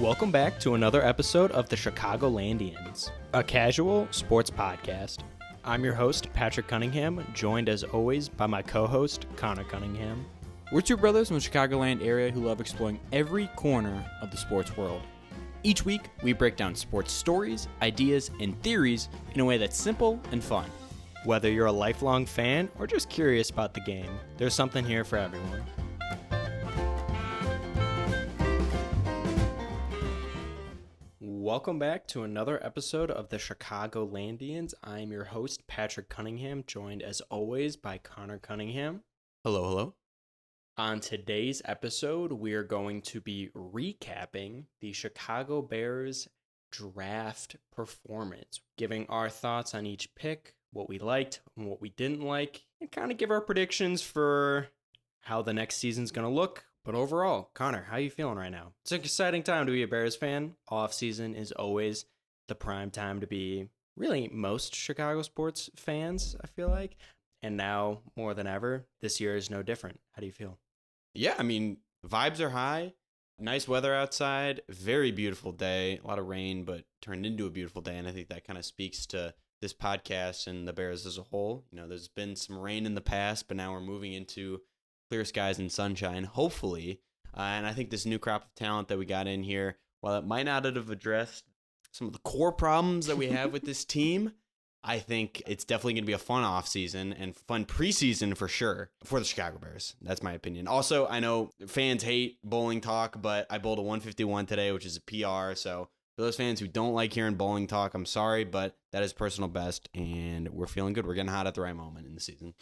Welcome back to another episode of the Chicagolandians, a casual sports podcast. I'm your host, Patrick Cunningham, joined as always by my co-host, Connor Cunningham. We're two brothers from the Chicagoland area who love exploring every corner of the sports world. Each week, we break down sports stories, ideas, and theories in a way that's simple and fun. Whether you're a lifelong fan or just curious about the game, there's something here for everyone. Welcome back to another episode of the Chicagolandians. I'm your host, Patrick Cunningham, joined as always by Connor Cunningham. Hello, hello. On today's episode, we are going to be recapping the Chicago Bears draft performance, giving our thoughts on each pick, what we liked and what we didn't like, and kind of give our predictions for how the next season's going to look. But overall, Connor, how you feeling right now? It's an exciting time to be a Bears fan. Off-season is always the prime time to be really most Chicago sports fans, I feel like. And now, more than ever, this year is no different. How do you feel? Yeah, I mean, vibes are high. Nice weather outside. Very beautiful day. A lot of rain, but turned into a beautiful day. And I think that kind of speaks to this podcast and the Bears as a whole. You know, there's been some rain in the past, but now we're moving into clear skies and sunshine, hopefully. And I think this new crop of talent that we got in here, while it might not have addressed some of the core problems that we have with this team, I think it's definitely going to be a fun offseason and fun preseason for sure for the Chicago Bears. That's my opinion. Also, I know fans hate bowling talk, but I bowled a 151 today, which is a PR. So for those fans who don't like hearing bowling talk, I'm sorry, but that is personal best, and we're feeling good. We're getting hot at the right moment in the season.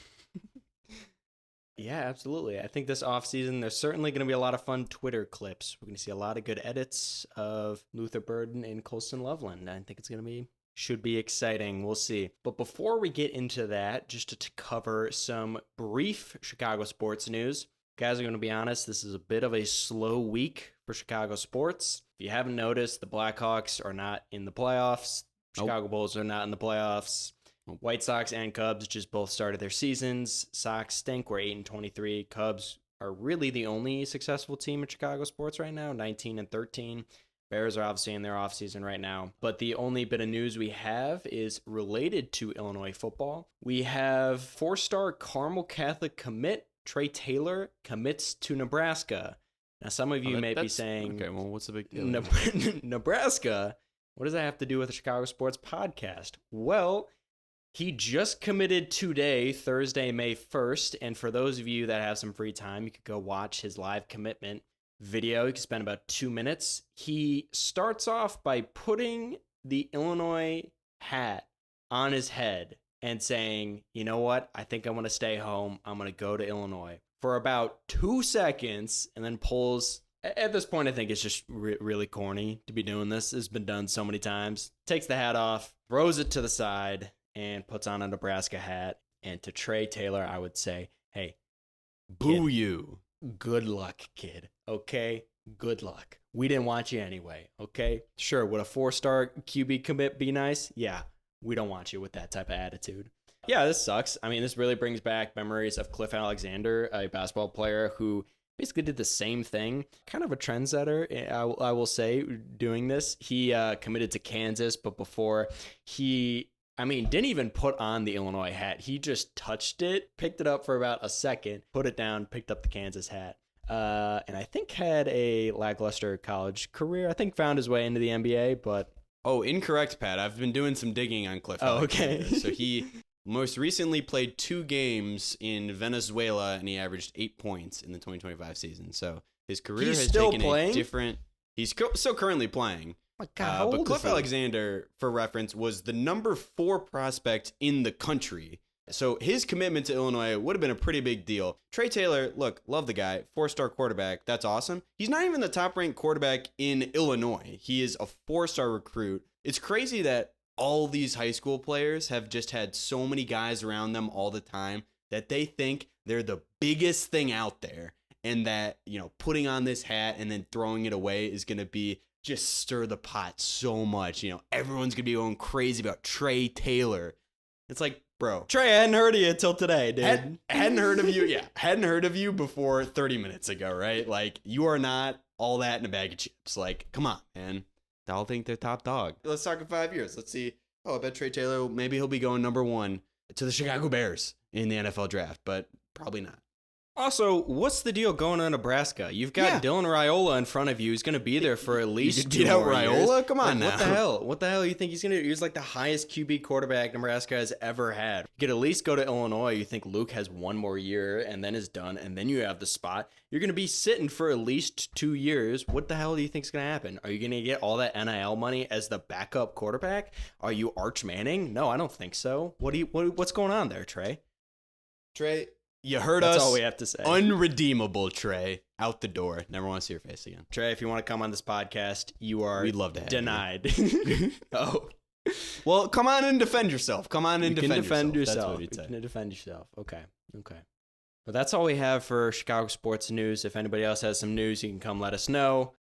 Yeah, absolutely. I think this offseason, there's certainly going to be a lot of fun Twitter clips. We're going to see a lot of good edits of Luther Burden and Colston Loveland. I think it's going to be should be exciting. We'll see. But before we get into that, just to cover some brief Chicago sports news, guys are going to be honest, this is a bit of a slow week for Chicago sports. If you haven't noticed, the Blackhawks are not in the playoffs. Chicago Bulls are not in the playoffs. White Sox and Cubs just both started their seasons. Sox stink. We're 8-23. Cubs are really the only successful team in Chicago sports right now, 19-13. Bears are obviously in their offseason right now. But the only bit of news we have is related to Illinois football. We have four-star Carmel Catholic commit Trey Taylor commits to Nebraska. Now, some of you may be saying, okay, well, what's the big deal? Nebraska? What does that have to do with the Chicago Sports Podcast? Well, he just committed today, Thursday, May 1st. And for those of you that have some free time, you could go watch his live commitment video. You can spend about 2 minutes. He starts off by putting the Illinois hat on his head and saying, you know what? I think I want to stay home. I'm going to go to Illinois for about 2 seconds, and then pulls. At this point, I think it's just really corny to be doing this. It's been done so many times. Takes the hat off, throws it to the side, and puts on a Nebraska hat. And to Trey Taylor, I would say, hey, boo you. Good luck, kid. Okay? Good luck. We didn't want you anyway. Okay? Sure, would a 4-star QB commit be nice? Yeah. We don't want you with that type of attitude. Yeah, this sucks. I mean, this really brings back memories of Cliff Alexander, a basketball player who basically did the same thing. Kind of a trendsetter, I will say, doing this. He committed to Kansas, but before didn't even put on the Illinois hat. He just touched it, picked it up for about a second, put it down, picked up the Kansas hat. And I think had a lackluster college career. I think found his way into the NBA, but... Oh, incorrect, Pat. I've been doing some digging on Cliff Alexander. Okay. So he most recently played 2 games in Venezuela, and he averaged 8 points in the 2025 season. So his career has taken a different... He's still currently playing. My God, how old but Cliff is he? Alexander, for reference, was the number 4 prospect in the country. So his commitment to Illinois would have been a pretty big deal. Trey Taylor, look, love the guy, 4-star quarterback. That's awesome. He's not even the top-ranked quarterback in Illinois. He is a 4-star recruit. It's crazy that all these high school players have just had so many guys around them all the time that they think they're the biggest thing out there, and that, you know, putting on this hat and then throwing it away is going to be just stir the pot so much. You know, everyone's going to be going crazy about Trey Taylor. It's like, Bro. Trey, I hadn't heard of you until today, dude. Hadn't heard of you. Yeah. Hadn't heard of you before 30 minutes ago, right? Like, you are not all that in a bag of chips. Like, come on, man. They all think they're top dog. Let's talk in 5 years. Let's see. Oh, I bet Trey Taylor, maybe he'll be going number 1 to the Chicago Bears in the NFL draft, but probably not. Also, what's the deal going on Nebraska? You've got Dylan Raiola in front of you. He's going to be there for at least You could 2 beat out more Raiola? years. Come on now. What the hell? What the hell you think he's going to do? He's like the highest QB quarterback Nebraska has ever had. You could at least go to Illinois. You think Luke has 1 more year and then is done, and then you have the spot. You're going to be sitting for at least 2 years. What the hell do you think is going to happen? Are you going to get all that NIL money as the backup quarterback? Are you Arch Manning? No, I don't think so. What's going on there, Trey? Trey, you heard That's us. all we have to say. Unredeemable, Trey. Out the door. Never want to see your face again. Trey, if you want to come on this podcast, you are We'd love to have denied. Oh. Well, come on and defend yourself. Come on and You can defend yourself. yourself. That's what we'd You say. can defend yourself. Okay. But that's all we have for Chicago sports news. If anybody else has some news, you can come let us know.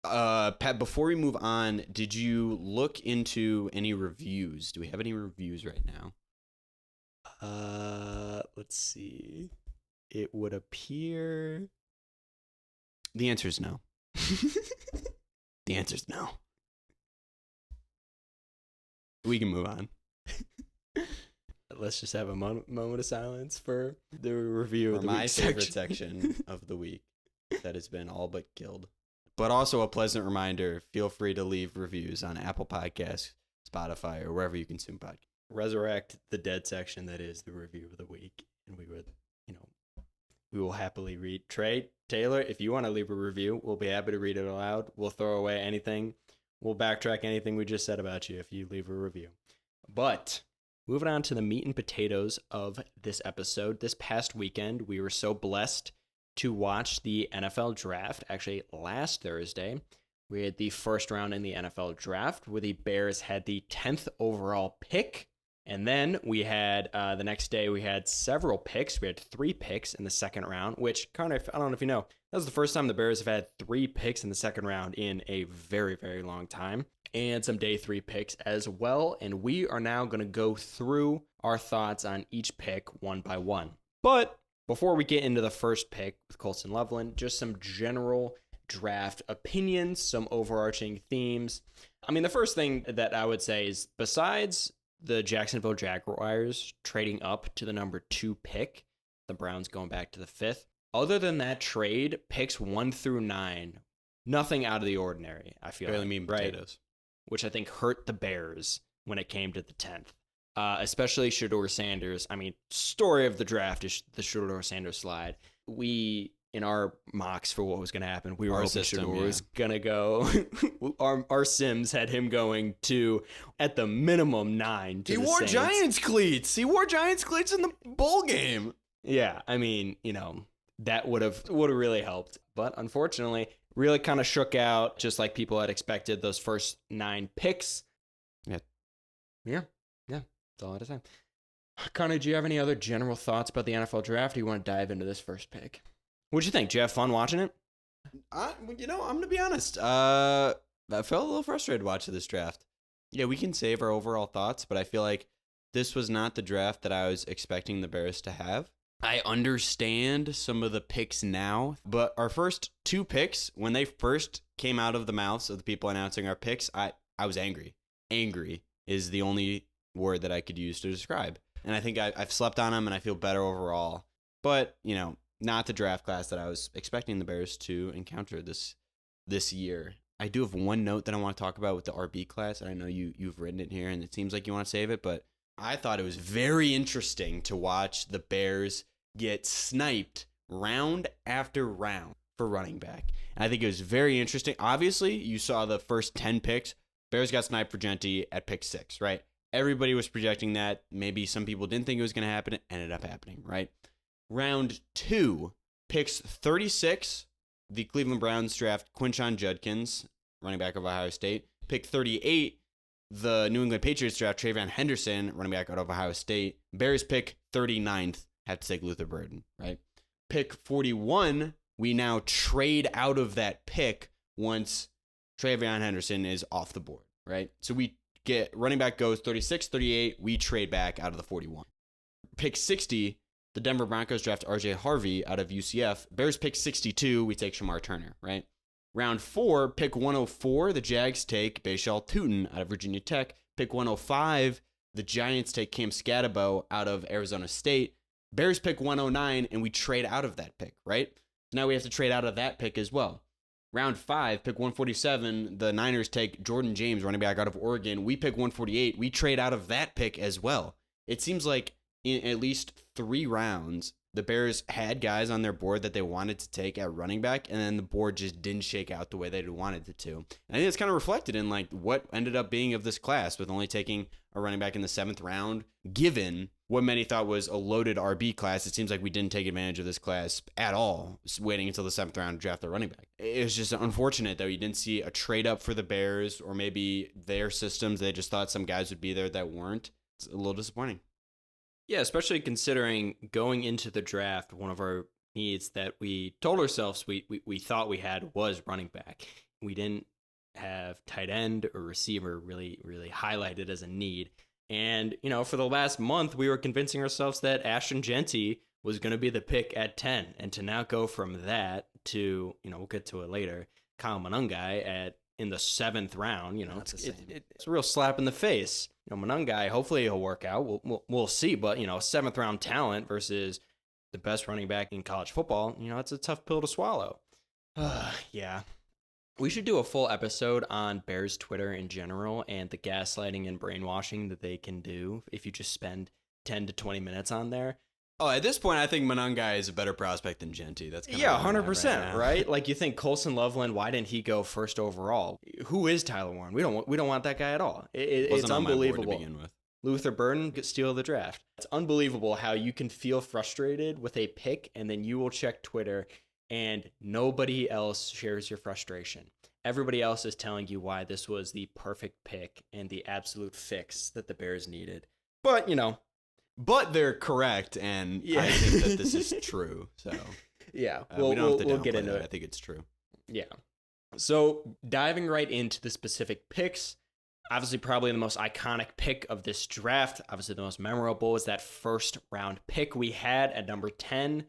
Pat, before we move on, did you look into any reviews? Do we have any reviews right now? Let's see. It would appear. The answer is no. The answer is no. We can move on. Let's just have a moment of silence for the review For of the my week favorite section of the week that has been all but killed. But also a pleasant reminder, feel free to leave reviews on Apple Podcasts, Spotify, or wherever you consume podcasts. Resurrect the dead section that is the review of the week, and we would, we will happily read. Trey Taylor, if you want to leave a review, we'll be happy to read it aloud. We'll throw away anything. We'll backtrack anything we just said about you if you leave a review. But moving on to the meat and potatoes of this episode. This past weekend, we were so blessed to watch the NFL draft. Actually, last Thursday, we had the first round in the NFL draft where the Bears had the 10th overall pick. And then we had the next day, we had several picks. We had 3 picks in the second round, which kind of, I don't know if you know, that was the first time the Bears have had 3 picks in the second round in a very, very long time. And some day 3 picks as well. And we are now going to go through our thoughts on each pick one by one. But before we get into the first pick with Colston Loveland, just some general draft opinions, some overarching themes. I mean, the first thing that I would say is besides the Jacksonville Jaguars trading up to the number 2 pick, the Browns going back to the 5th. Other than that trade, picks 1 through 9, nothing out of the ordinary, I feel Barely like, mean right? potatoes. Which I think hurt the Bears when it came to the 10th. Especially Shedeur Sanders. I mean, story of the draft is the Shedeur Sanders slide. We, in our mocks for what was going to happen, we were Our hoping system, Shedeur was going to go. our Sims had him going to, at the minimum, 9 to He the wore Saints. Giants cleats. He wore Giants cleats in the bowl game. Yeah, I mean, that would have really helped. But unfortunately, really kind of shook out, just like people had expected, those first 9 picks. Yeah. That's all I had to say. Connor, do you have any other general thoughts about the NFL draft? Or you want to dive into this first pick? What'd you think? Did you have fun watching it? I'm going to be honest. I felt a little frustrated watching this draft. Yeah, we can save our overall thoughts, but I feel like this was not the draft that I was expecting the Bears to have. I understand some of the picks now, but our first 2 picks, when they first came out of the mouths of the people announcing our picks, I was angry. Angry is the only word that I could use to describe. And I think I've slept on them and I feel better overall. But, not the draft class that I was expecting the Bears to encounter this year. I do have one note that I want to talk about with the RB class, and I know you've written it here, and it seems like you want to save it, but I thought it was very interesting to watch the Bears get sniped round after round for running back. And I think it was very interesting. Obviously, you saw the first 10 picks. Bears got sniped for Gentry at pick 6, right? Everybody was projecting that. Maybe some people didn't think it was going to happen. It ended up happening, right? Round 2, picks 36, the Cleveland Browns draft Quinshon Judkins, running back of Ohio State. Pick 38, the New England Patriots draft Travion Henderson, running back out of Ohio State. Bears pick 39th, have to take Luther Burden, right? Pick 41, we now trade out of that pick once Travion Henderson is off the board, right? So we get running back goes 36, 38, we trade back out of the 41. pick 60, the Denver Broncos draft RJ Harvey out of UCF. Bears pick 62, we take Shamar Turner, right? Round 4, pick 104, the Jags take Bashal Tutin out of Virginia Tech. Pick 105, the Giants take Cam Scatabo out of Arizona State. Bears pick 109, and we trade out of that pick, right? So now we have to trade out of that pick as well. Round 5, pick 147, the Niners take Jordan James, running back out of Oregon. We pick 148. We trade out of that pick as well. It seems like in at least 3 rounds, the Bears had guys on their board that they wanted to take at running back, and then the board just didn't shake out the way they wanted it to. And I think it's kind of reflected in like what ended up being of this class, with only taking a running back in the 7th round, given what many thought was a loaded RB class. It seems like we didn't take advantage of this class at all, waiting until the 7th round to draft their running back. It was just unfortunate that we didn't see a trade up for the Bears, or maybe their systems. They just thought some guys would be there that weren't. It's a little disappointing. Yeah, especially considering going into the draft, one of our needs that we told ourselves we thought we had was running back. We didn't have tight end or receiver really highlighted as a need. And, you know, for the last month, we were convincing ourselves that Ashton Jeanty was going to be the pick at 10. And to now go from that to, you know, we'll get to it later, Kyle Monangai in the 7th round, you know, it's a real slap in the face. You know, Monangai, hopefully he'll work out. We'll see. But, you know, 7th round talent versus the best running back in college football, you know, it's a tough pill to swallow. Yeah. We should do a full episode on Bears Twitter in general and the gaslighting and brainwashing that they can do if you just spend 10 to 20 minutes on there. Oh, at this point, I think Monangai is a better prospect than Jeanty. That's kind of 100%, right? Like, you think Colson Loveland, why didn't he go first overall? Who is Tyler Warren? We don't want that guy at all. It's unbelievable. To begin with. Luther Burden, steal of the draft. It's unbelievable how you can feel frustrated with a pick, and then you will check Twitter and nobody else shares your frustration. Everybody else is telling you why this was the perfect pick and the absolute fix that the Bears needed. But, you know. But they're correct, and I think that this is true. So yeah, we'll get into it. I think it's true. Yeah. So diving right into the specific picks, obviously probably the most iconic pick of this draft, obviously the most memorable, is that 1st round pick we had at number 10.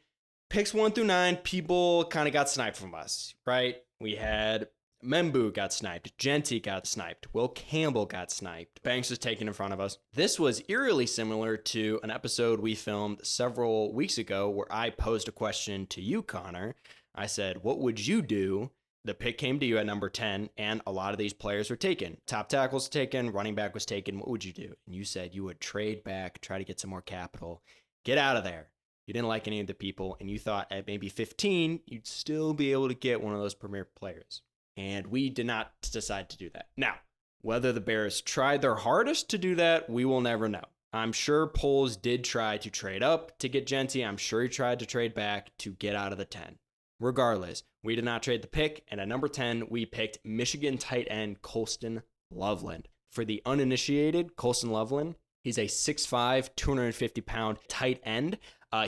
Picks 1 through 9, people kind of got sniped from us, right? We had Membu got sniped, Jeanty got sniped, Will Campbell got sniped, Banks was taken in front of us. This was eerily similar to an episode we filmed several weeks ago where I posed a question to you, Connor. I said, what would you do? The pick came to you at number 10, and a lot of these players were taken. Top tackles taken, running back was taken. What would you do? And you said you would trade back, try to get some more capital, get out of there. You didn't like any of the people, and you thought at maybe 15, you'd still be able to get one of those premier players. And we did not decide to do that. Now, whether the Bears tried their hardest to do that, we will never know. I'm sure Poles did try to trade up to get Jeanty. I'm sure he tried to trade back to get out of the 10. Regardless, we did not trade the pick, and at number 10, we picked Michigan tight end Colston Loveland. For the uninitiated, Colston Loveland, he's a 6'5", 250-pound tight end.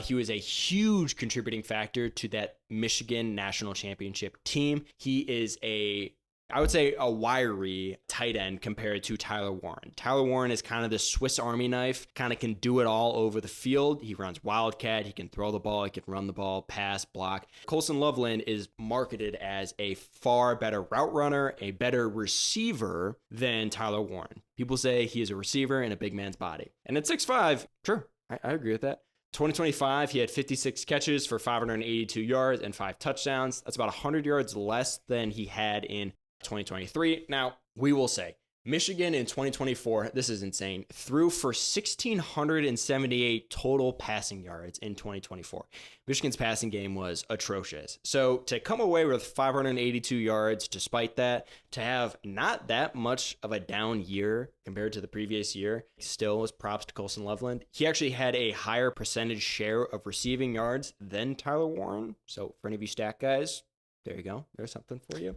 He was a huge contributing factor to that Michigan national championship team. He is I would say a wiry tight end compared to Tyler Warren. Tyler Warren is kind of the Swiss Army knife, kind of can do it all over the field. He runs wildcat, he can throw the ball, he can run the ball, pass, block. Colston Loveland is marketed as a far better route runner, a better receiver than Tyler Warren. People say he is a receiver in a big man's body. And at 6'5", sure, I agree with that. 2025, he had 56 catches for 582 yards and 5 touchdowns. That's about 100 yards less than he had in 2023. Now, we will say, Michigan in 2024, this is insane, threw for 1,678 total passing yards in 2024. Michigan's passing game was atrocious. So to come away with 582 yards, despite that, to have not that much of a down year compared to the previous year, still was props to Colston Loveland. He actually had a higher percentage share of receiving yards than Tyler Warren. So for any of you stat guys, there you go. There's something for you.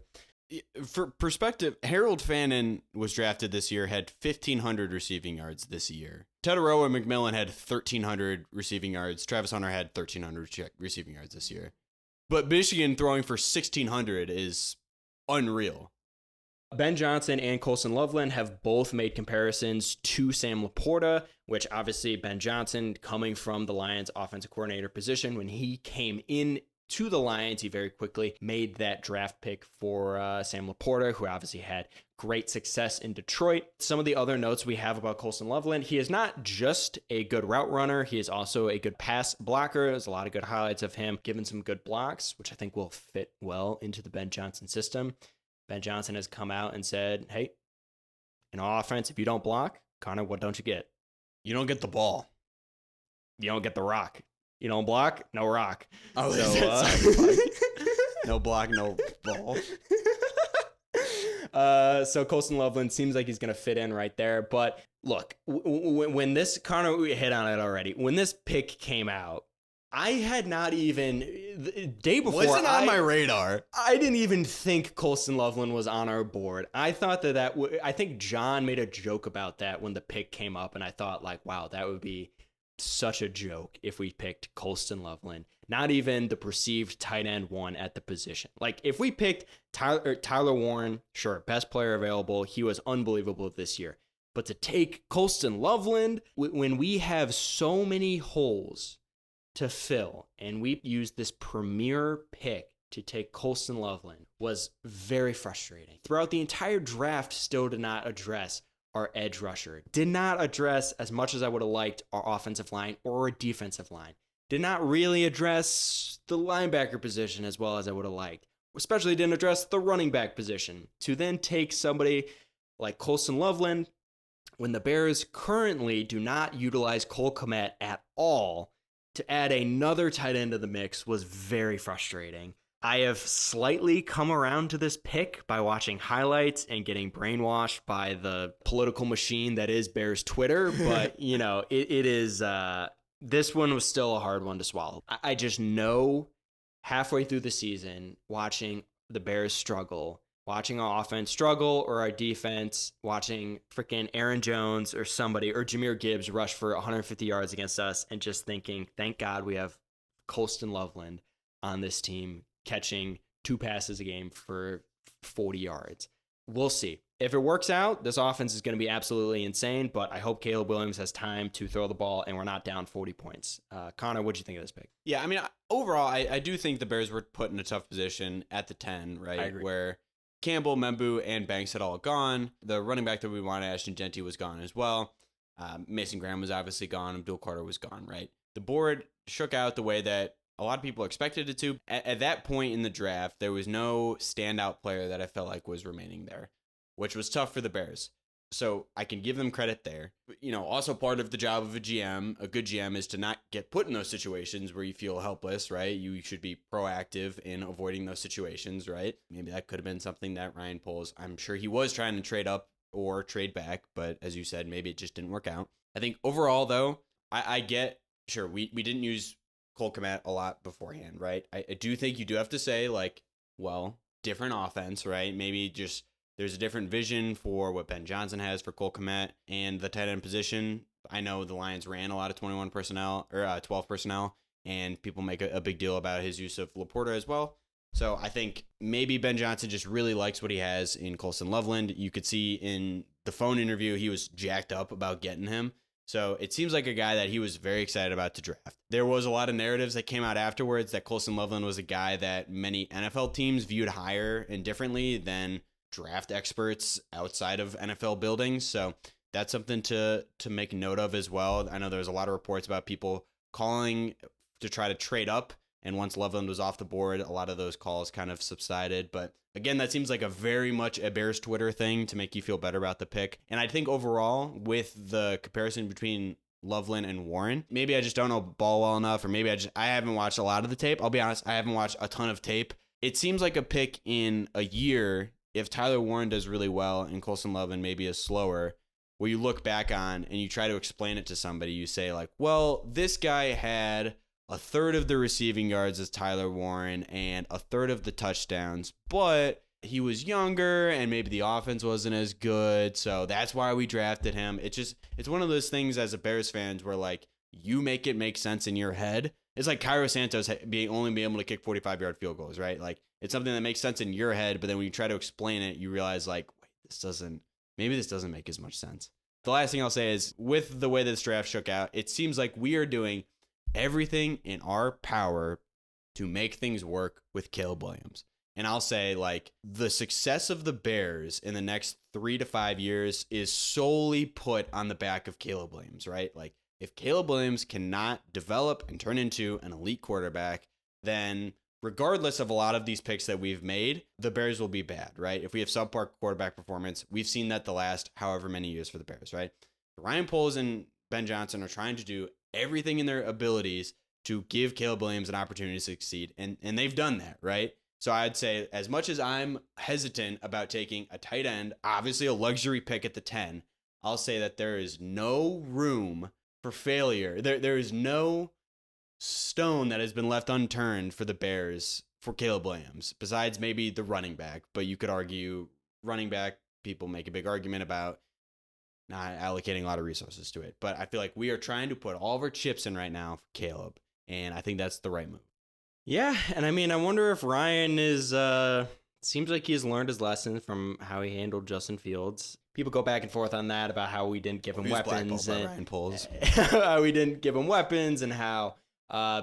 For perspective, Harold Fannin was drafted this year, had 1,500 receiving yards this year. Tataroa McMillan had 1,300 receiving yards. Travis Hunter had 1,300 receiving yards this year. But Michigan throwing for 1,600 is unreal. Ben Johnson and Colson Loveland have both made comparisons to Sam Laporta, which obviously Ben Johnson, coming from the Lions offensive coordinator position, when he came in to the Lions, he very quickly made that draft pick for Sam Laporta, who obviously had great success in Detroit. Some of the other notes we have about Colson Loveland: he is not just a good route runner, he is also a good pass blocker. There's a lot of good highlights of him giving some good blocks, which I think will fit well into the Ben Johnson system. Ben Johnson has come out and said, hey, in offense, if you don't block, Connor, what don't you get? You don't get the ball. You don't get the rock. You don't block, no rock. Oh, no block, no ball. So Colson Loveland seems like he's going to fit in right there. But look, when this, Connor, we hit on it already. When this pick came out, I had not even, the day before. Wasn't on my radar. I didn't even think Colson Loveland was on our board. I thought I think John made a joke about that when the pick came up. And I thought, like, wow, that would be such a joke if we picked Colson Loveland, not even the perceived tight end one at the position. Like, if we picked Tyler Warren, sure, best player available, he was unbelievable this year. But to take Colson Loveland when we have so many holes to fill, and we used this premier pick to take Colson Loveland, was very frustrating. Throughout the entire draft, still did not address our edge rusher, did not address, as much as I would have liked, our offensive line or our defensive line, did not really address the linebacker position as well as I would have liked, especially didn't address the running back position. To then take somebody like Colson Loveland when the Bears currently do not utilize Cole Kmet at all, to add another tight end to the mix was very frustrating. I have slightly come around to this pick by watching highlights and getting brainwashed by the political machine that is Bears Twitter. But, you know, it is, this one was still a hard one to swallow. I just know halfway through the season, watching the Bears struggle, watching our offense struggle or our defense, watching freaking Aaron Jones or somebody or Jahmyr Gibbs rush for 150 yards against us, and just thinking, thank God we have Colson Loveland on this team, catching 2 passes a game for 40 yards. We'll see. If it works out, this offense is going to be absolutely insane, but I hope Caleb Williams has time to throw the ball and we're not down 40 points. Connor, what'd you think of this pick? Yeah, I mean, overall, I do think the Bears were put in a tough position at the 10, right? I agree. Where Campbell, Membu, and Banks had all gone. The running back that we wanted, Ashton Genty, was gone as well. Mason Graham was obviously gone. Abdul Carter was gone, right? The board shook out the way that a lot of people expected it to. At that point in the draft, there was no standout player that I felt like was remaining there, which was tough for the Bears. So I can give them credit there. You know, also part of the job of a GM, a good GM, is to not get put in those situations where you feel helpless, right? You should be proactive in avoiding those situations, right? Maybe that could have been something that Ryan Poles, I'm sure he was trying to trade up or trade back, but as you said, maybe it just didn't work out. I think overall, though, I get, sure, we didn't use Cole Kmet a lot beforehand, right? I do think you do have to say, like, well, different offense, right? Maybe just there's a different vision for what Ben Johnson has for Cole Kmet and the tight end position. I know the Lions ran a lot of 21 personnel or 12 personnel, and people make a big deal about his use of Laporta as well. So I think maybe Ben Johnson just really likes what he has in Colson Loveland. You could see in the phone interview, he was jacked up about getting him. So it seems like a guy that he was very excited about to draft. There was a lot of narratives that came out afterwards that Colson Loveland was a guy that many NFL teams viewed higher and differently than draft experts outside of NFL buildings. So that's something to make note of as well. I know there's a lot of reports about people calling to try to trade up, and once Loveland was off the board, a lot of those calls kind of subsided. But again, that seems like a very much a Bears Twitter thing to make you feel better about the pick. And I think overall, with the comparison between Loveland and Warren, maybe I just don't know ball well enough, or maybe I haven't watched a lot of the tape. I'll be honest, I haven't watched a ton of tape. It seems like a pick in a year, if Tyler Warren does really well and Colson Loveland maybe is slower, where you look back on and you try to explain it to somebody, you say like, well, this guy had a third of the receiving yards as Tyler Warren and a third of the touchdowns, but he was younger and maybe the offense wasn't as good, so that's why we drafted him. It's one of those things as a Bears fans where like you make it make sense in your head. It's like Cairo Santos only being able to kick 45-yard field goals, right? Like it's something that makes sense in your head, but then when you try to explain it, you realize like, maybe this doesn't make as much sense. The last thing I'll say is, with the way this draft shook out, it seems like we are doing everything in our power to make things work with Caleb Williams. And I'll say, like, the success of the Bears in the next 3 to 5 years is solely put on the back of Caleb Williams, right? Like, if Caleb Williams cannot develop and turn into an elite quarterback, then regardless of a lot of these picks that we've made, the Bears will be bad, right? If we have subpar quarterback performance, we've seen that the last however many years for the Bears, right? Ryan Poles and Ben Johnson are trying to do everything in their abilities to give Caleb Williams an opportunity to succeed, and they've done that, right? So I'd say, as much as I'm hesitant about taking a tight end, obviously a luxury pick at the 10, I'll say that there is no room for failure. There is no stone that has been left unturned for the Bears for Caleb Williams, besides maybe the running back. But you could argue running back, people make a big argument about not allocating a lot of resources to it. But I feel like we are trying to put all of our chips in right now for Caleb, and I think that's the right move. Yeah, and I mean, I wonder if Ryan is, seems like he's learned his lesson from how he handled Justin Fields. People go back and forth on that, about how we didn't give him weapons. And Ryan Poles. How we didn't give him weapons, and how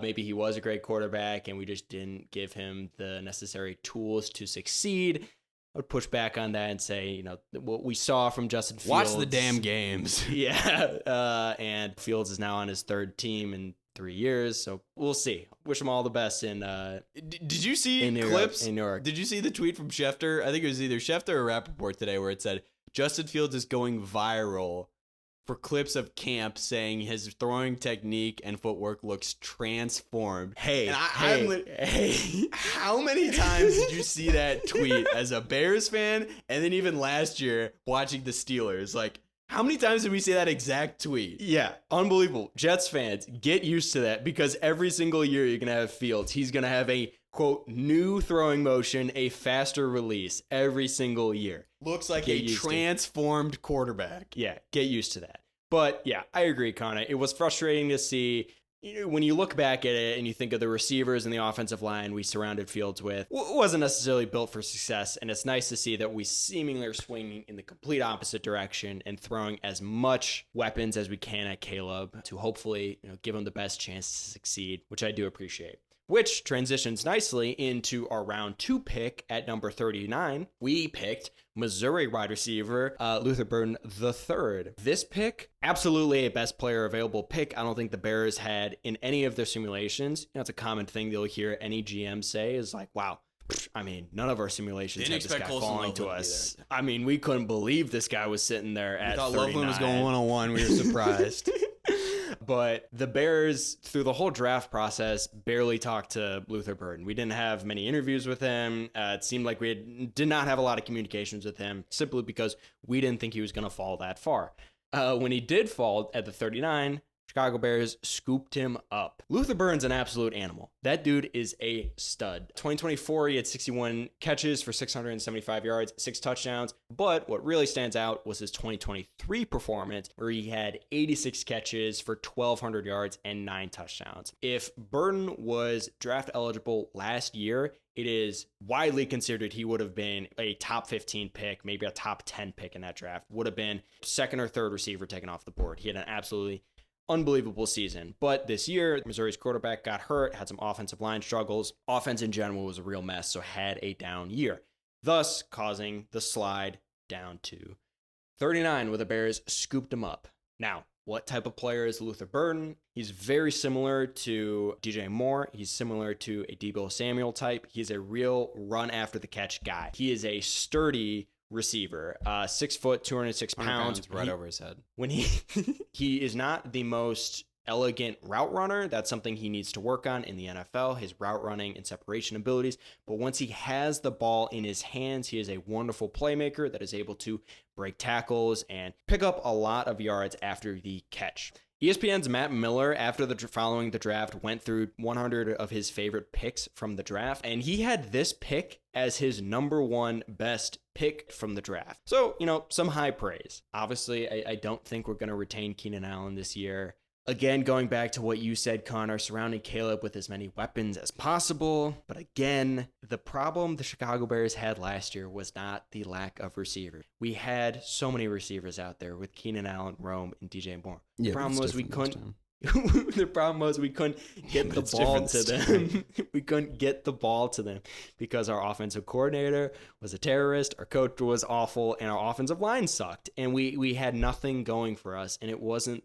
maybe he was a great quarterback and we just didn't give him the necessary tools to succeed. I would push back on that and say, you know, what we saw from Justin Fields. Watch the damn games. Yeah, and Fields is now on his third team in 3 years, so we'll see. Wish him all the best in Did you see clips? In New York. Did you see the tweet from Schefter? I think it was either Schefter or Rappaport today, where it said Justin Fields is going viral for clips of camp saying his throwing technique and footwork looks transformed. Hey, and hey. How many times did you see that tweet as a Bears fan, and then even last year watching the Steelers? Like, how many times did we see that exact tweet? Yeah, unbelievable. Jets fans, get used to that, because every single year you're going to have Fields. He's going to have a, quote, new throwing motion, a faster release every single year. Looks like a transformed quarterback. Yeah, get used to that. But yeah, I agree, Connor. It was frustrating to see. When you look back at it and you think of the receivers and the offensive line we surrounded Fields with, wasn't necessarily built for success. And it's nice to see that we seemingly are swinging in the complete opposite direction and throwing as much weapons as we can at Caleb to hopefully, give him the best chance to succeed, which I do appreciate. Which transitions nicely into our round 2 pick at number 39. We picked Missouri wide receiver Luther Burden III. This pick, absolutely a best player available pick. I don't think the Bears had in any of their simulations. It's a common thing you'll hear any GM say is like, wow, I mean, none of our simulations had this guy falling to us. I mean, we couldn't believe this guy was sitting there at 39. Loveland was going 101. We were surprised. But the Bears, through the whole draft process, barely talked to Luther Burden. We didn't have many interviews with him. It seemed like we did not have a lot of communications with him, simply because we didn't think he was going to fall that far. When he did fall at the 39, Chicago Bears scooped him up. Luther Burden's an absolute animal. That dude is a stud. 2024, he had 61 catches for 675 yards, 6 touchdowns. But what really stands out was his 2023 performance, where he had 86 catches for 1,200 yards and 9 touchdowns. If Burden was draft eligible last year, it is widely considered he would have been a top 15 pick, maybe a top 10 pick in that draft. Would have been second or third receiver taken off the board. He had an absolutely unbelievable season. But this year, Missouri's quarterback got hurt, had some offensive line struggles. Offense in general was a real mess, so had a down year, thus causing the slide down to 39, where the Bears scooped him up. Now, what type of player is Luther Burden? He's very similar to DJ Moore. He's similar to a Deebo Samuel type. He's a real run after the catch guy. He is a sturdy receiver, 6 foot, 206 pounds, right over his head. When he is not the most elegant route runner. That's something he needs to work on in the NFL, his route running and separation abilities. But once he has the ball in his hands, he is a wonderful playmaker that is able to break tackles and pick up a lot of yards after the catch. ESPN's Matt Miller, following the draft, went through 100 of his favorite picks from the draft, and he had this pick as his number 1 best pick from the draft. So, some high praise. Obviously, I don't think we're going to retain Keenan Allen this year. Again, going back to what you said, Connor, surrounding Caleb with as many weapons as possible. But again, the problem the Chicago Bears had last year was not the lack of receivers. We had so many receivers out there with Keenan Allen, Rome, and DJ Moore. The problem was we couldn't. The problem was we couldn't get the ball to them. We couldn't get the ball to them because our offensive coordinator was a terrorist, our coach was awful, and our offensive line sucked. And we had nothing going for us, and it wasn't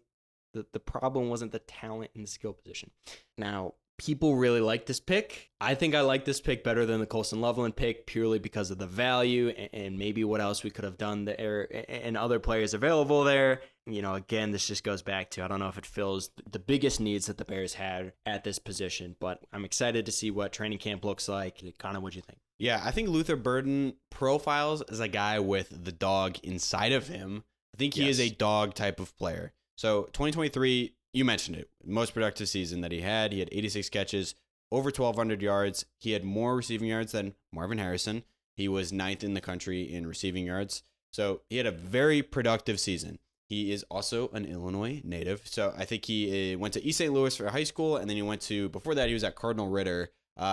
the problem wasn't the talent and the skill position. Now, people really like this pick. I think I like this pick better than the Colston Loveland pick purely because of the value and maybe what else we could have done there and other players available there. You know, again, this just goes back to, I don't know if it fills the biggest needs that the Bears had at this position, but I'm excited to see what training camp looks like. Connor, what'd you think? Yeah, I think Luther Burden profiles as a guy with the dog inside of him. I think he is a dog type of player. So 2023, you mentioned it, most productive season that he had. He had 86 catches, over 1,200 yards. He had more receiving yards than Marvin Harrison. He was 9th in the country in receiving yards. So he had a very productive season. He is also an Illinois native. So I think he went to East St. Louis for high school, and then he went to, before that, he was at Cardinal Ritter,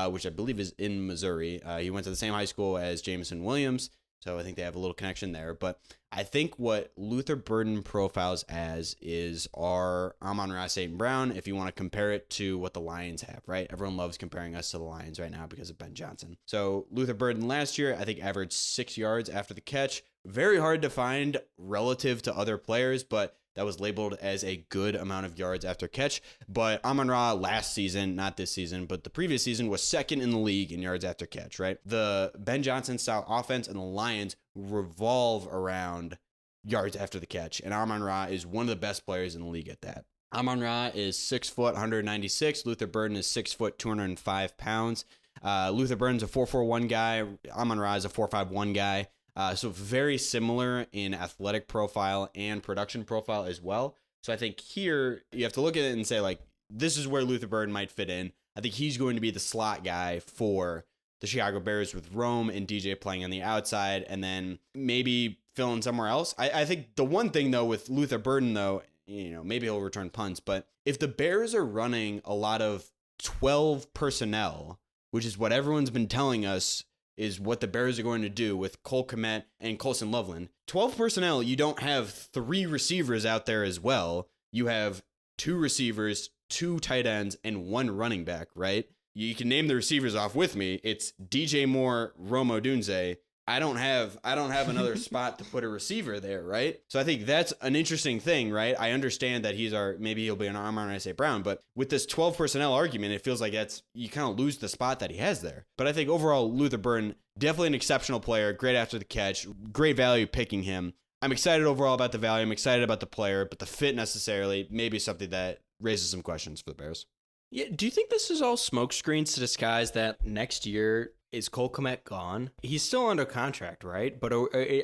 which I believe is in Missouri. He went to the same high school as Jameson Williams. So I think they have a little connection there. But I think what Luther Burden profiles as is our Amon-Ra St. Brown, if you want to compare it to what the Lions have, right? Everyone loves comparing us to the Lions right now because of Ben Johnson. So Luther Burden last year, I think, averaged 6 yards after the catch. Very hard to find relative to other players, but that was labeled as a good amount of yards after catch. But Amon-Ra last season, not this season, but the previous season, was second in the league in yards after catch, right? The Ben Johnson style offense and the Lions revolve around yards after the catch, and Amon-Ra is one of the best players in the league at that. Amon-Ra is 6 foot, 196. Luther Burden is 6 foot, 205 pounds. Luther Burden's a 4.41 guy. Amon-Ra is a 4.51 guy. So very similar in athletic profile and production profile as well. So I think here you have to look at it and say, like, this is where Luther Burden might fit in. I think he's going to be the slot guy for the Chicago Bears with Rome and DJ playing on the outside and then maybe fill in somewhere else. I think the one thing, though, with Luther Burden, though, you know, maybe he'll return punts, but if the Bears are running a lot of 12 personnel, which is what everyone's been telling us is what the Bears are going to do with Cole Kmet and Colston Loveland. 12 personnel, you don't have 3 receivers out there as well. You have 2 receivers, 2 tight ends, and 1 running back, right? You can name the receivers off with me. It's DJ Moore, Rome Odunze. I don't have another spot to put a receiver there, right? So I think that's an interesting thing, right? I understand that maybe he'll be an Amon-Ra St. Brown, but with this 12 personnel argument, it feels like you kind of lose the spot that he has there. But I think overall, Luther Burden, definitely an exceptional player, great after the catch, great value picking him. I'm excited overall about the value. I'm excited about the player, but the fit necessarily maybe something that raises some questions for the Bears. Yeah, do you think this is all smoke screens to disguise that next year is Cole Kmet gone? He's still under contract, right? But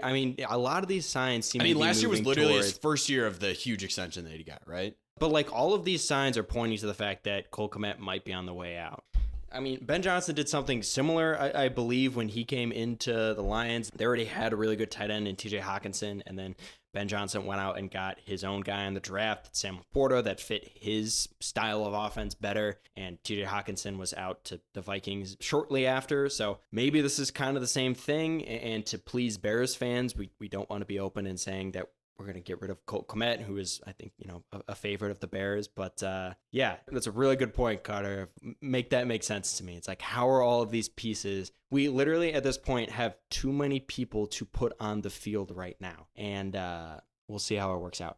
I mean, a lot of these signs seem to be last year was literally towards his first year of the huge extension that he got, right? But like all of these signs are pointing to the fact that Cole Kmet might be on the way out. I mean, Ben Johnson did something similar, I believe, when he came into the Lions. They already had a really good tight end in TJ Hawkinson, and then Ben Johnson went out and got his own guy in the draft, Sam Laporta, that fit his style of offense better, and TJ Hawkinson was out to the Vikings shortly after. So maybe this is kind of the same thing, and to please Bears fans, we don't want to be open and saying that we're going to get rid of Cole Kmet, who is, I think, a favorite of the Bears. But yeah, that's a really good point, Carter. Make that make sense to me. It's like, how are all of these pieces? We literally, at this point, have too many people to put on the field right now. And we'll see how it works out.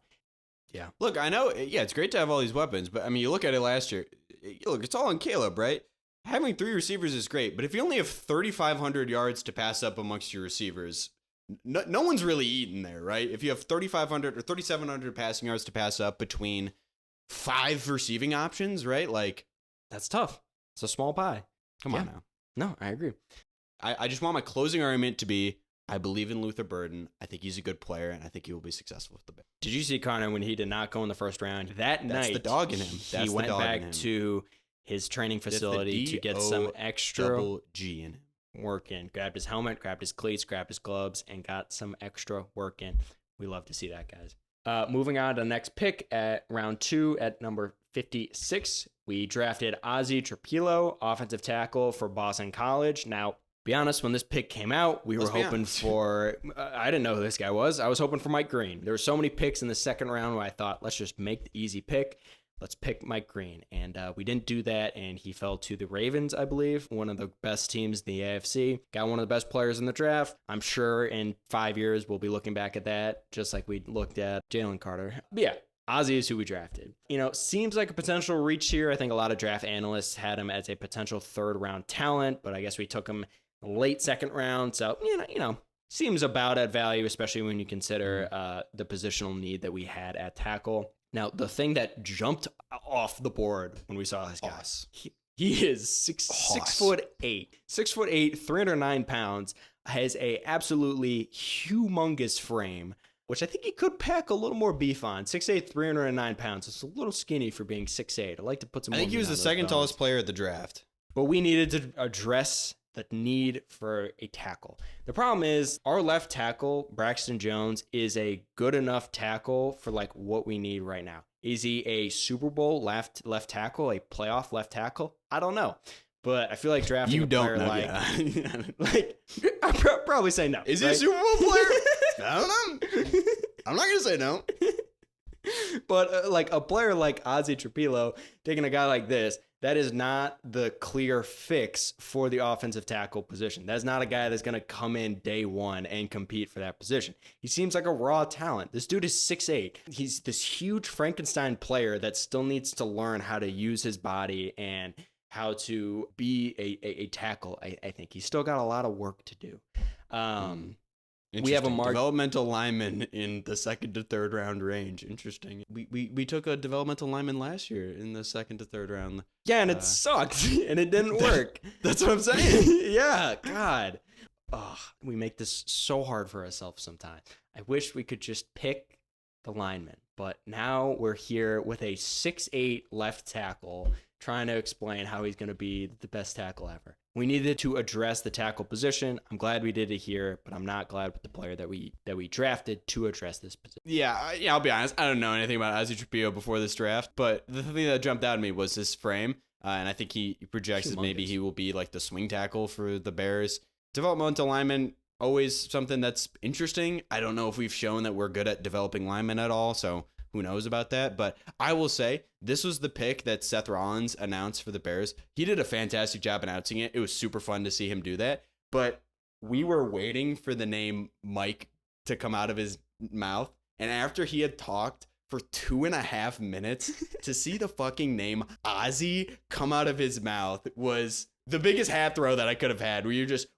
Yeah. Look, I know, it's great to have all these weapons. But, I mean, you look at it last year. Look, it's all on Caleb, right? Having 3 receivers is great. But if you only have 3,500 yards to pass up amongst your receivers, no one's really eating there, right? If you have 3,500 or 3,700 passing yards to pass up between 5 receiving options, right? Like, that's tough. It's a small pie. Come on now. No, I agree. I just want my closing argument to be, I believe in Luther Burden. I think he's a good player, and I think he will be successful with the Bears. Did you see Connor when he did not go in the first round? That's night, the dog in him. He went back to his training facility to get some extra G in him. Work in, grabbed his helmet, grabbed his cleats, grabbed his gloves, and got some extra work in. We love to see that, guys. Moving on to the next pick at round 2 at number 56, we drafted Ozzy Trapilo, offensive tackle for Boston College. Now, be honest, when this pick came out, we were hoping for, I didn't know who this guy was. I was hoping for Mike Green. There were so many picks in the second round where I thought, let's just make the easy pick. Let's pick Mike Green. And we didn't do that, and he fell to the Ravens, I believe, one of the best teams in the AFC. Got one of the best players in the draft. I'm sure in 5 years we'll be looking back at that, just like we looked at Jalen Carter. But yeah, Ozzy is who we drafted. Seems like a potential reach here. I think a lot of draft analysts had him as a potential third-round talent, but I guess we took him late second round. So, seems about at value, especially when you consider the positional need that we had at tackle. Now, the thing that jumped off the board when we saw this guy, he is 6'8", 6'8", 309 pounds, has a absolutely humongous frame, which I think he could pack a little more beef on. 6'8", 309 pounds. It's a little skinny for being 6'8". I'd like to put some. I think he was the second tallest player at the draft. But we needed to address the need for a tackle. The problem is our left tackle, Braxton Jones, is a good enough tackle for like what we need right now. Is he a Super Bowl left tackle, a playoff left tackle? I don't know. But I feel like drafting a player like I'd probably say no. Is he a Super Bowl player? I don't know. I'm not going to say no. But like a player like Ozzy Trapilo, taking a guy like this, that is not the clear fix for the offensive tackle position. That's not a guy that's going to come in day one and compete for that position. He seems like a raw talent. This dude is 6'8". He's this huge Frankenstein player that still needs to learn how to use his body and how to be a tackle. I think he's still got a lot of work to do. We have a developmental lineman in the second to third round range. Interesting. We took a developmental lineman last year in the second to third round. Yeah, and it sucked, and it didn't work. That's what I'm saying. Yeah, God. Oh, we make this so hard for ourselves sometimes. I wish we could just pick the lineman, but now we're here with a 6'8" left tackle trying to explain how he's going to be the best tackle ever. We needed to address the tackle position. I'm glad we did it here, but I'm not glad with the player that we drafted to address this position. Yeah, I'll be honest. I don't know anything about Ozzy Trapilo before this draft, but the thing that jumped out at me was his frame, and I think he projects as maybe he will be like the swing tackle for the Bears. Developmental lineman, always something that's interesting. I don't know if we've shown that we're good at developing linemen at all, so who knows about that? But I will say this was the pick that Seth Rollins announced for the Bears. He did a fantastic job announcing it. It was super fun to see him do that. But we were waiting for the name Mike to come out of his mouth. And after he had talked for 2.5 minutes, to see the fucking name Ozzy come out of his mouth was the biggest hat throw that I could have had, where you're just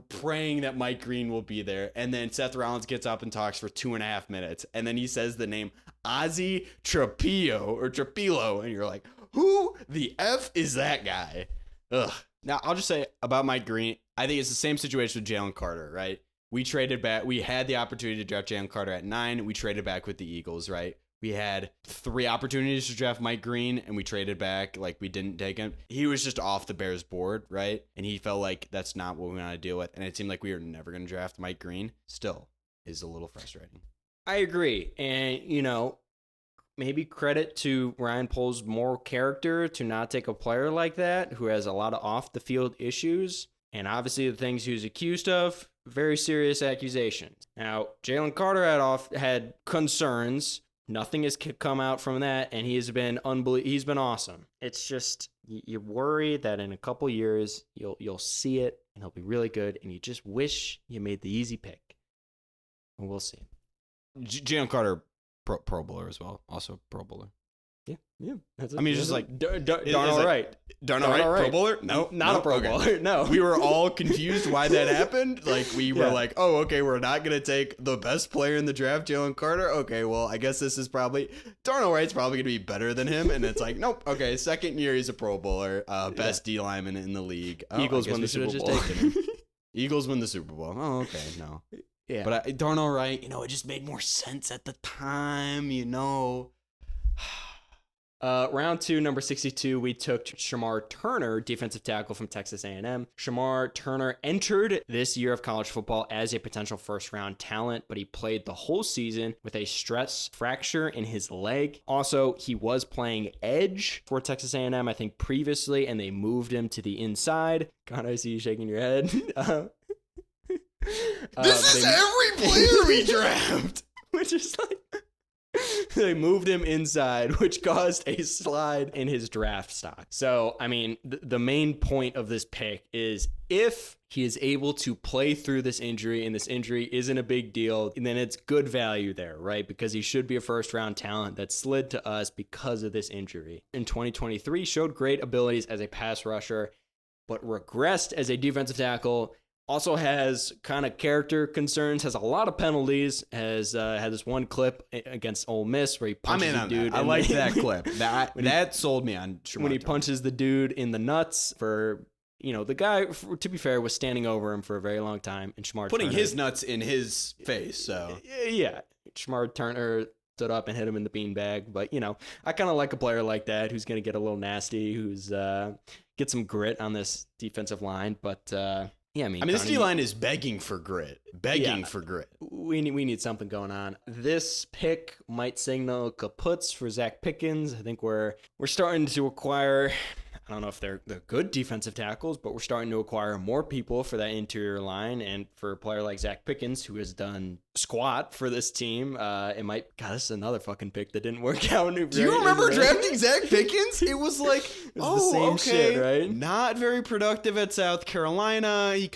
praying that Mike Green will be there. And then Seth Rollins gets up and talks for 2.5 minutes. And then he says the name Ozzy Trapilo. And you're like, who the F is that guy? Ugh. Now, I'll just say about Mike Green, I think it's the same situation with Jalen Carter, right? We traded back. We had the opportunity to draft Jalen Carter at 9. We traded back with the Eagles, right? We had 3 opportunities to draft Mike Green, and we traded back. Like, we didn't take him. He was just off the Bears board, right? And he felt like that's not what we want to deal with. And it seemed like we were never going to draft Mike Green. Still is a little frustrating. I agree. And, maybe credit to Ryan Poles' moral character to not take a player like that who has a lot of off-the-field issues. And obviously the things he was accused of, very serious accusations. Now, Jalen Carter had concerns. Nothing has come out from that, and he's been awesome. It's just you worry that in a couple years you'll see it and he'll be really good, and you just wish you made the easy pick. And we'll see. Jalen Carter, Pro Bowler as well, also Pro Bowler. Yeah. Just like darn all right. Darn all right. Pro Bowler? No, not a Pro Bowler. No. We were all confused why that happened. Like we were like, oh, okay, we're not gonna take the best player in the draft, Jalen Carter. Okay, well, I guess this is probably Darnell Wright's probably gonna be better than him. And it's like, nope. Okay, second year he's a Pro Bowler, best D lineman in the league. Eagles win the Super Bowl. Eagles win the Super Bowl. Oh, okay, no. Yeah, but Darnell Wright, it just made more sense at the time. Round 2, number 62, we took Shamar Turner, defensive tackle from Texas A&M. Shamar Turner entered this year of college football as a potential first-round talent, but he played the whole season with a stress fracture in his leg. Also, he was playing edge for Texas A&M, I think, previously, and they moved him to the inside. God, I see you shaking your head. This is every player we draft. Which is like... They moved him inside, which caused a slide in his draft stock. So, I mean, the main point of this pick is if he is able to play through this injury and this injury isn't a big deal, then it's good value there, right? Because he should be a first-round talent that slid to us because of this injury. In 2023, showed great abilities as a pass rusher, but regressed as a defensive tackle. Also has kind of character concerns, has a lot of penalties, has had this one clip against Ole Miss where he punches a dude. I like that clip. That sold me on Shamar when he Turner. punches the dude in the nuts for, the guy, to be fair, was standing over him for a very long time. And Shamar Putting Turner, his nuts in his face, so. Yeah. Shamar Turner stood up and hit him in the beanbag. But, I kind of like a player like that who's going to get a little nasty, who's get some grit on this defensive line. But, yeah, I mean, this D-line is begging for grit. For grit. We need something going on. This pick might signal kaputs for Zach Pickens. I think we're starting to acquire, I don't know if they're good defensive tackles, but we're starting to acquire more people for that interior line. And for a player like Zach Pickens, who has done squat for this team, it might, God, this is another fucking pick that didn't work out. Do you remember drafting Zach Pickens? It was like, the same shit, right? Not very productive at South Carolina. He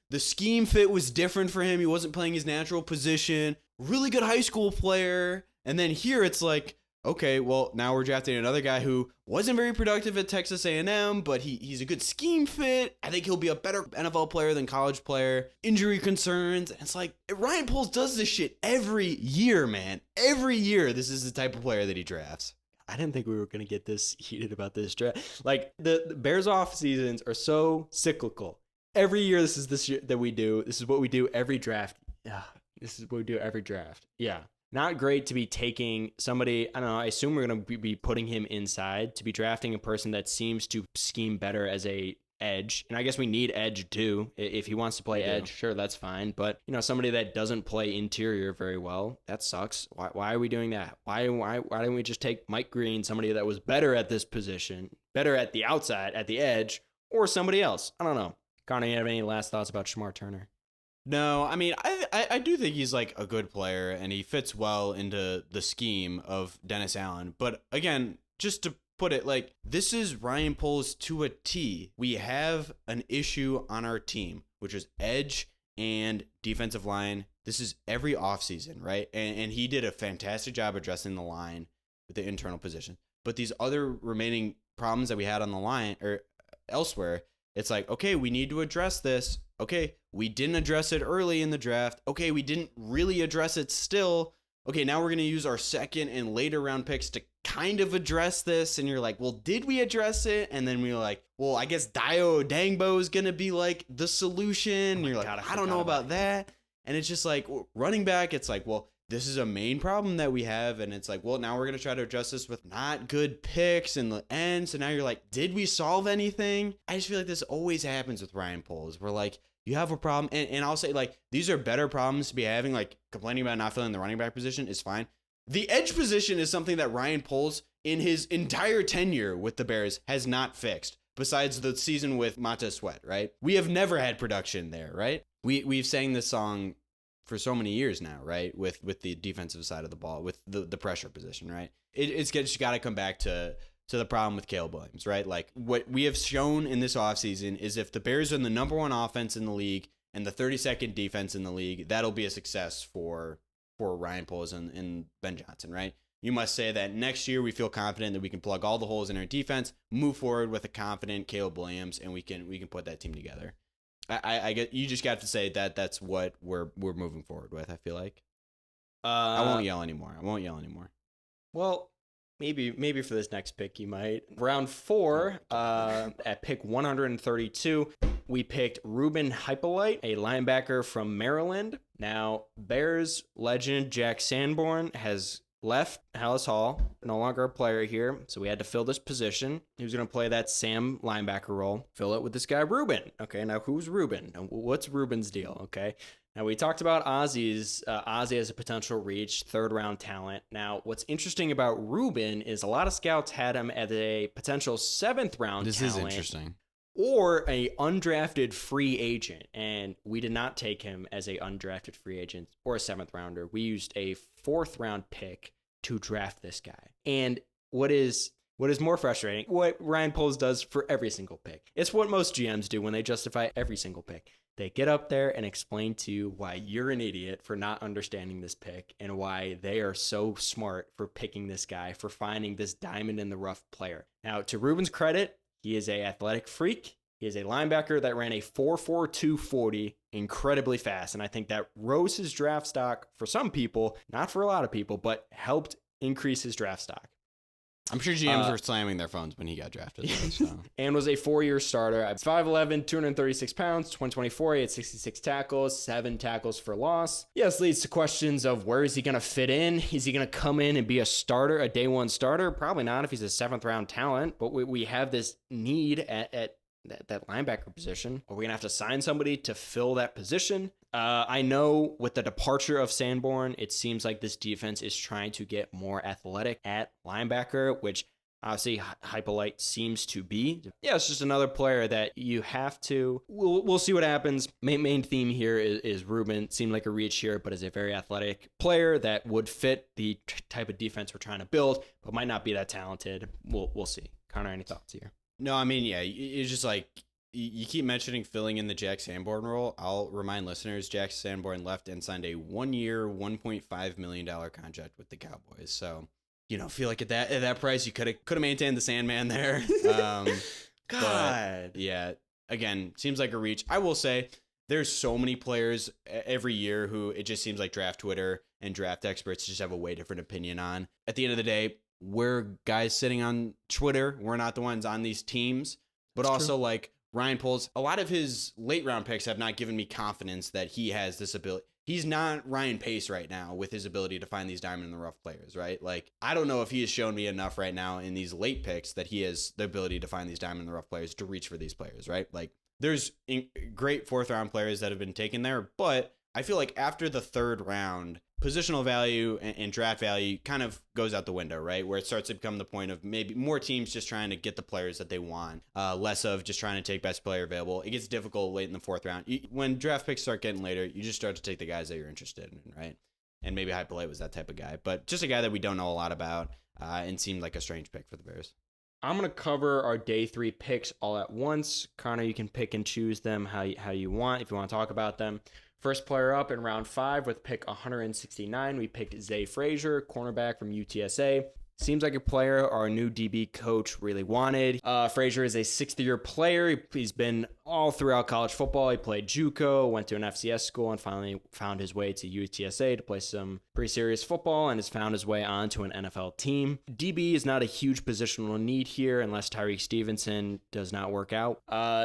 the scheme fit was different for him. He wasn't playing his natural position. Really good high school player. And then here it's like, okay, well, now we're drafting another guy who wasn't very productive at Texas A&M, but he's a good scheme fit. I think he'll be a better NFL player than college player. Injury concerns. And it's like, Ryan Poles does this shit every year, man. Every year, this is the type of player that he drafts. I didn't think we were going to get this heated about this draft. Like, the Bears off seasons are so cyclical. Every year, this is year that we do. This is what we do every draft. Yeah, this is what we do every draft. Yeah. Not great to be taking somebody, I don't know, I assume we're going to be putting him inside, to be drafting a person that seems to scheme better as a edge. And I guess we need edge too. If he wants to play edge, sure, that's fine. But, somebody that doesn't play interior very well, that sucks. Why are we doing that? Why don't we just take Mike Green, somebody that was better at this position, better at the outside, at the edge, or somebody else? I don't know. Connor, you have any last thoughts about Shamar Turner? No, I mean, I do think he's like a good player and he fits well into the scheme of Dennis Allen. But again, just to put it like, this is Ryan Poles to a T. We have an issue on our team, which is edge and defensive line. This is every offseason, right? And he did a fantastic job addressing the line with the internal position. But these other remaining problems that we had on the line or elsewhere, it's like, okay, we need to address this. Okay, we didn't address it early in the draft. Okay, we didn't really address it still. Okay, now we're going to use our second and later round picks to kind of address this. And you're like, well, did we address it? And then we were like, well, I guess Dio Dangbo is going to be like the solution. And you're like, I don't know about that. And it's just like running back. It's like, well, this is a main problem that we have. And it's like, well, now we're going to try to address this with not good picks in the end. So now you're like, did we solve anything? I just feel like this always happens with Ryan Poles. We're like, you have a problem. And I'll say, like, these are better problems to be having. Like, complaining about not filling the running back position is fine. The edge position is something that Ryan Poles, in his entire tenure with the Bears, has not fixed. Besides the season with Montez Sweat, right? We have never had production there, right? We've sang this song for so many years now, right? With the defensive side of the ball, with the pressure position, right? It's just got to come back to the problem with Caleb Williams, right? Like, what we have shown in this offseason is if the Bears are the number one offense in the league and the 32nd defense in the league, that'll be a success for Ryan Poles and Ben Johnson, right? You must say that next year we feel confident that we can plug all the holes in our defense, move forward with a confident Caleb Williams, and we can put that team together. I get, you just got to say that that's what we're moving forward with. I feel like I won't yell anymore. Well, maybe for this next pick you might. Round 4, at pick 132, we picked Ruben Hypolite, a linebacker from Maryland. Now, Bears legend Jack Sanborn has left Hallis Hall, no longer a player here, so we had to fill this position. He was going to play that Sam linebacker role, fill it with this guy, Ruben. Okay, now who's Ruben? What's Ruben's deal? Okay, now we talked about Ozzie as a potential reach, third-round talent. Now, what's interesting about Ruben is a lot of scouts had him as a potential seventh-round talent. This is interesting. Or a undrafted free agent, and we did not take him as a undrafted free agent or a seventh rounder. We used a fourth round pick to draft this guy. And what is more frustrating, what Ryan Poles does for every single pick. It's what most GMs do when they justify every single pick. They get up there and explain to you why you're an idiot for not understanding this pick and why they are so smart for picking this guy, for finding this diamond in the rough player. Now, to Ruben's credit, he is an athletic freak. He is a linebacker that ran a 4.42 40 incredibly fast. And I think that rose his draft stock for some people, not for a lot of people, but helped increase his draft stock. I'm sure GMs were slamming their phones when he got drafted. So. And was a 4-year starter. 5'11", 236 pounds, 2024. He had 66 tackles, 7 tackles for loss. Yes, leads to questions of where is he going to fit in? Is he going to come in and be a starter, a day one starter? Probably not if he's a 7th round talent. But we have this need at that linebacker position. Are we going to have to sign somebody to fill that position? I know with the departure of Sanborn, it seems like this defense is trying to get more athletic at linebacker, which obviously Hypolite seems to be. Yeah, it's just another player that you have to. We'll see what happens. Main theme here is Ruben. Seemed like a reach here, but is a very athletic player that would fit the type of defense we're trying to build, but might not be that talented. We'll see. Connor, any thoughts here? No, I mean, yeah, it's just like you keep mentioning filling in the Jack Sanborn role. I'll remind listeners, Jack Sanborn left and signed a 1-year, $1.5 million contract with the Cowboys. So, feel like at that price, you could have maintained the Sandman there. God. But, yeah, again, seems like a reach. I will say there's so many players every year who it just seems like draft Twitter and draft experts just have a way different opinion on. At the end of the day, we're guys sitting on Twitter. We're not the ones on these teams. But That's also, true. like, Ryan Poles, a lot of his late round picks have not given me confidence that he has this ability. He's not Ryan Pace right now with his ability to find these diamond in the rough players, right? Like, I don't know if he has shown me enough right now in these late picks that he has the ability to find these diamond in the rough players to reach for these players, right? Like, there's great 4th round players that have been taken there, but I feel like after the 3rd round, positional value and draft value kind of goes out the window, right? Where it starts to become the point of maybe more teams just trying to get the players that they want, less of just trying to take best player available. It gets difficult late in the 4th round. When draft picks start getting later, you just start to take the guys that you're interested in, right? And maybe Hypolite was that type of guy, but just a guy that we don't know a lot about and seemed like a strange pick for the Bears. I'm going to cover our day 3 picks all at once. Connor, you can pick and choose them how you want if you want to talk about them. First player up in round 5 with pick 169, we picked Zay Frazier, cornerback from UTSA. Seems like a player our new DB coach really wanted. Frazier is a 6th-year player. He's been all throughout college football. He played JUCO, went to an FCS school, and finally found his way to UTSA to play some pretty serious football, and has found his way onto an NFL team. DB is not a huge positional need here unless Tyreek Stevenson does not work out.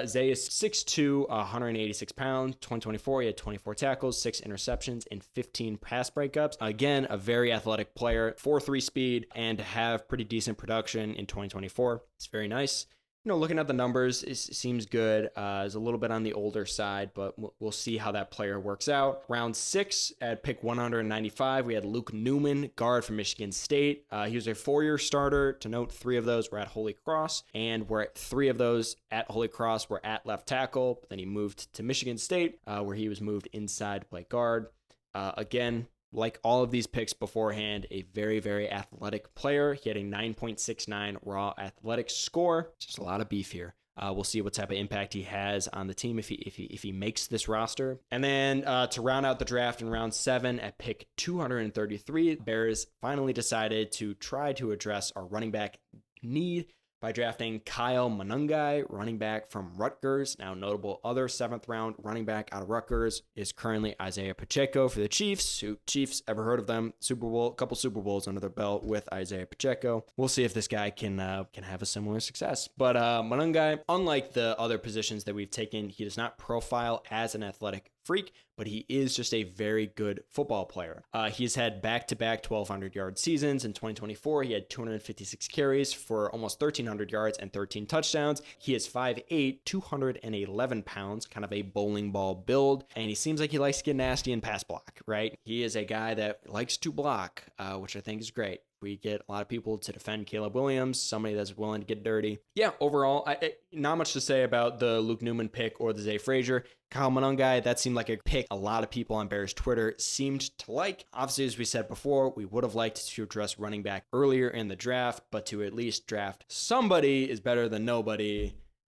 Zay is 6'2", 186 pounds. 2024, he had 24 tackles, 6 interceptions, and 15 pass breakups. Again, a very athletic player, 4.3 speed, and to have pretty decent production in 2024. It's very nice. Looking at the numbers, it seems good. Is a little bit on the older side, but we'll see how that player works out. Round 6 at pick 195, we had Luke Newman, guard from Michigan State. He was a 4-year starter. To note, 3 of those were at Holy Cross, and 3 of those at Holy Cross were at left tackle. But then he moved to Michigan State, where he was moved inside to play guard. Again, like all of these picks beforehand, a very, very athletic player. He had a 9.69 raw athletic score. Just a lot of beef here. We'll see what type of impact he has on the team if he makes this roster. And then to round out the draft in round 7 at pick 233, Bears finally decided to try to address our running back need by drafting Kyle Monangai, running back from Rutgers. Now, notable other 7th round running back out of Rutgers is currently Isaiah Pacheco for the Chiefs. Who Chiefs, ever heard of them? Super Bowl, a couple Super Bowls under their belt with Isaiah Pacheco. We'll see if this guy can have a similar success. But Monangai, unlike the other positions that we've taken, he does not profile as an athletic freak, but he is just a very good football player. He's had back-to-back 1,200-yard seasons. In 2024, he had 256 carries for almost 1,300 yards and 13 touchdowns. He is 5'8", 211 pounds, kind of a bowling ball build, and he seems like he likes to get nasty and pass block, right? He is a guy that likes to block, which I think is great. We get a lot of people to defend Caleb Williams, somebody that's willing to get dirty. Yeah, overall, not much to say about the Luke Newman pick or the Zay Frazier. Kyle Monangai, that seemed like a pick a lot of people on Bears Twitter seemed to like. Obviously, as we said before, we would have liked to address running back earlier in the draft, but to at least draft somebody is better than nobody.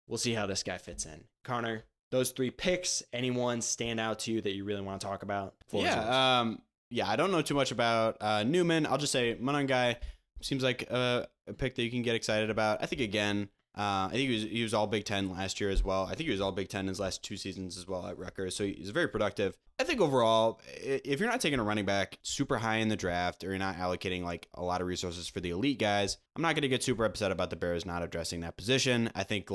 We'll see how this guy fits in. Connor, those 3 picks, anyone stand out to you that you really want to talk about? Yeah, I don't know too much about Newman. I'll just say Monangai seems like a pick that you can get excited about. I think, again, I think he was all Big Ten last year as well. I think he was all Big Ten his last 2 seasons as well at Rutgers, so he's very productive. I think overall, if you're not taking a running back super high in the draft, or you're not allocating like a lot of resources for the elite guys, I'm not going to get super upset about the Bears not addressing that position. I think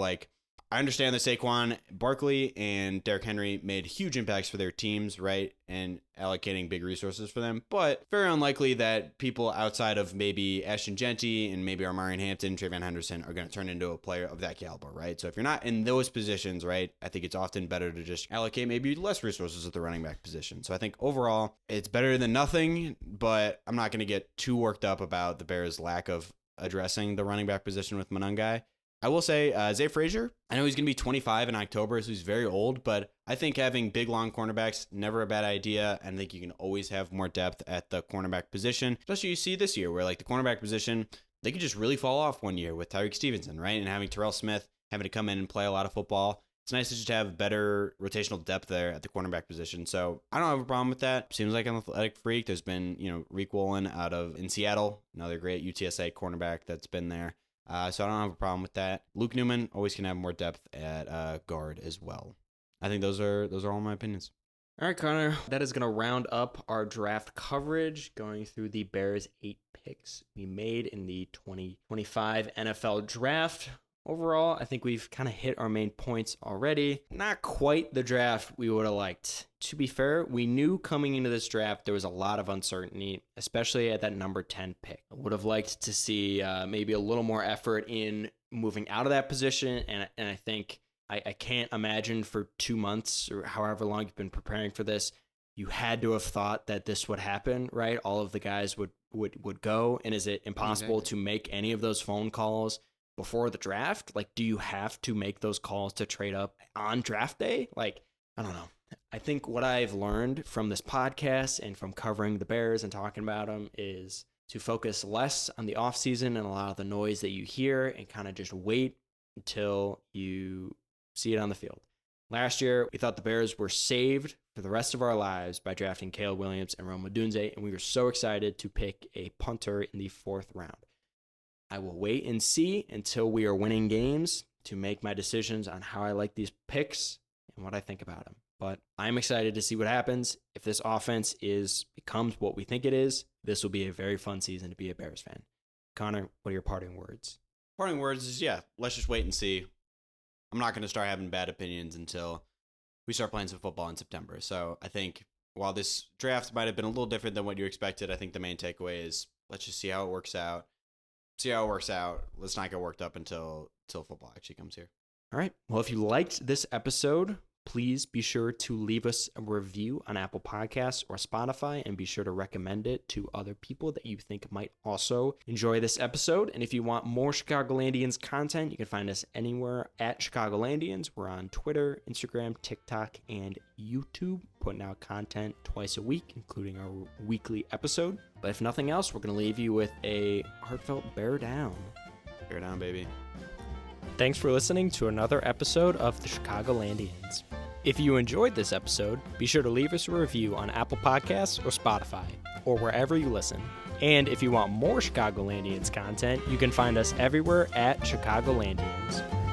I understand that Saquon Barkley and Derrick Henry made huge impacts for their teams, right? And allocating big resources for them, but very unlikely that people outside of maybe Ashton Jeanty and maybe Armarian Hampton, Trayvon Henderson are going to turn into a player of that caliber, right? So if you're not in those positions, right, I think it's often better to just allocate maybe less resources at the running back position. So I think overall it's better than nothing, but I'm not going to get too worked up about the Bears' lack of addressing the running back position with Monangai. I will say Zay Frazier, I know he's going to be 25 in October, so he's very old, but I think having big, long cornerbacks, never a bad idea, and I think you can always have more depth at the cornerback position, especially you see this year where the cornerback position, they could just really fall off one year with Tyreek Stevenson, right? And having Terrell Smith having to come in and play a lot of football. It's nice to just have better rotational depth there at the cornerback position. So I don't have a problem with that. Seems like an athletic freak. There's been, Reek Woolen in Seattle, another great UTSA cornerback that's been there. So I don't have a problem with that. Luke Newman always can have more depth at guard as well. I think those are all my opinions. All right, Connor, that is going to round up our draft coverage, going through the Bears' 8 picks we made in the 2025 NFL Draft. Overall, I think we've kind of hit our main points already. Not quite the draft we would have liked. To be fair, we knew coming into this draft there was a lot of uncertainty, especially at that number 10 pick. I would have liked to see maybe a little more effort in moving out of that position, and I think I can't imagine for 2 months or however long you've been preparing for this, you had to have thought that this would happen, right? All of the guys would go, and is it impossible to make any of those phone calls before the draft? Do you have to make those calls to trade up on draft day? I don't know. I think what I've learned from this podcast and from covering the Bears and talking about them is to focus less on the offseason and a lot of the noise that you hear and kind of just wait until you see it on the field. Last year, we thought the Bears were saved for the rest of our lives by drafting Caleb Williams and Rome Odunze, and we were so excited to pick a punter in the 4th round. I will wait and see until we are winning games to make my decisions on how I like these picks and what I think about them. But I'm excited to see what happens. If this offense becomes what we think it is, this will be a very fun season to be a Bears fan. Connor, what are your parting words? Parting words is, let's just wait and see. I'm not going to start having bad opinions until we start playing some football in September. So I think while this draft might have been a little different than what you expected, I think the main takeaway is let's just see how it works out. Let's not get worked up until football actually comes here. All right. Well, if you liked this episode, please be sure to leave us a review on Apple Podcasts or Spotify, and be sure to recommend it to other people that you think might also enjoy this episode. And if you want more Chicagolandians content, you can find us anywhere at Chicagolandians. We're on Twitter, Instagram, TikTok, and YouTube, putting out content twice a week, including our weekly episode. But if nothing else, we're going to leave you with a heartfelt bear down. Bear down, baby. Thanks for listening to another episode of the Chicagolandians. If you enjoyed this episode, be sure to leave us a review on Apple Podcasts or Spotify, or wherever you listen. And if you want more Chicagolandians content, you can find us everywhere at Chicagolandians.